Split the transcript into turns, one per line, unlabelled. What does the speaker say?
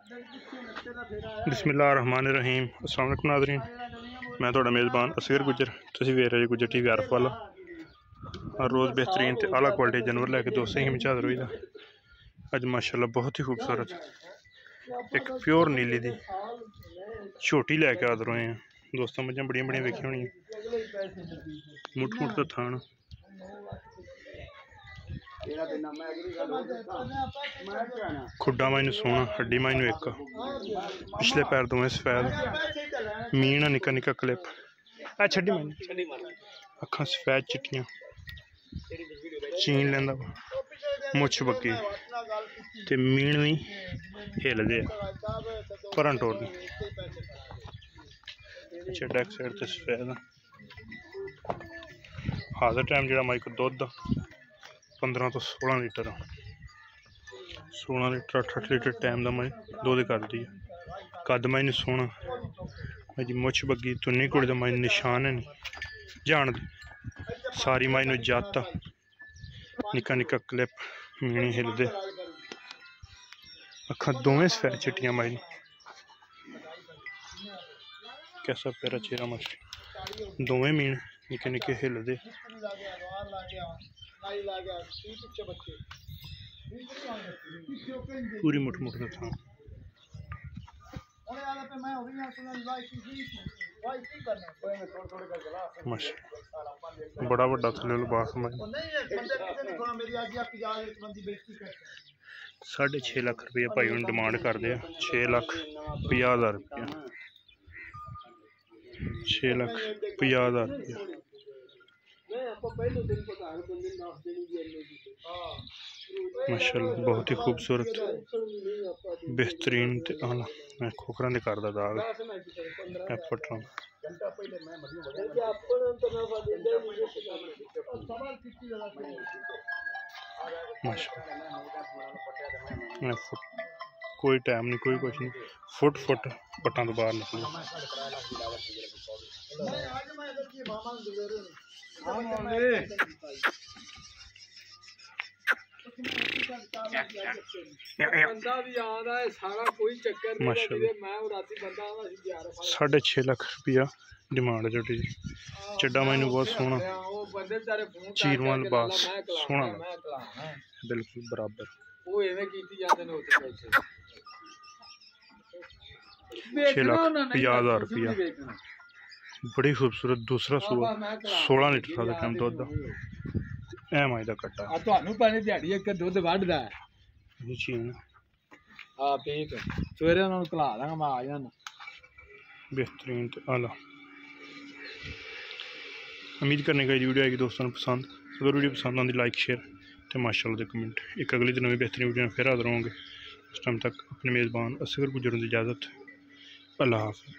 बिस्मिल्लाहिर्रहमानिर्रहीम। अस्सलाम वालेकुम नाज़रीन, मैं तुहाडा मेज़बान असगर गुजर। तुसीं वेख रहे जी गुजर टीवी आरफ वाला। हर रोज़ बेहतरीन ते आला क्वालिटी जानवर लैके दोस्तें ही हाज़र होई दा। अज माशाअल्लाह बहुत ही खूबसूरत एक प्योर नीली दी छोटी लैके हाज़र होए हैं दोस्तों। मझां बड़ियां बड़ियां वेखी होनी, मुठ मुठ तो थान, खुड्डा माइनू सोना, हड्डी माइनू एक, पिछले पैर दोवें सफेद, मीन निक्का निक्का क्लिप, छड्डी माइनू, अखां सफेद चिट्टियां, चीन लैंदा मुछ बग्गी ते मीन भी हिलदे भरन टोरन। अच्छा बैक साइड ते सफेद। हाजर टाइम जो माइक दुध 15 तो 16 लीटर, 16 लीटर 8 लीटर टाइम का मैं दुध करती है। कद मैं सोना, मेरी मुछ बग्गी तुन्नी कुड़ी का मैं निशान है नहीं जान सारी माइनू जत, निक्का निक्का क्लिप, मीनी हिलदे, अखा दोवें सफेद चिट्टियां माइनू, कैसा प्यारा चेहरा मछली, दोवें मीन निक्के निक्के हिलदे, पूरी मुठ मुठ का था। बड़ा बड़ा थले लिबास 6.5 लाख रुपया भाई हम डिमांड करते हैं। 6,50,000 रुपया, 6,50,000 रुपया। माशाअल्लाह बहुत ही खूबसूरत बेहतरीन खोखरा ने करदा दाग फटना। कोई टाइम नहीं, कोई कुछ नहीं, फुट पट्टा तो बाहर निकली। माशाअल्लाह 6.5 लाख रुपया डिमांड जोटी जी। चड्डा मैनू बहुत सोहना, चीरवा लिबास सोहना, बिल्कुल बराबर। 6,50,000 रुपया। बड़ी खूबसूरत दूसरा सूआ, 16 लीटर का टाइम दुध का माई का कट्टा बेहतरीन आला। उम्मीद करने का वीडियो आएगी दोस्तों पसंद। अगर वीडियो पसंद आती लाइक शेयर तो माशाअल्लाह दे कमेंट। एक अगली दिन नवी बेहतरीन वीडियो फिर हाजिर होंगे। उस टाइम तक अपने मेज़बान असगर गुजर की इजाज़त। अल्लाह हाफ़िज़।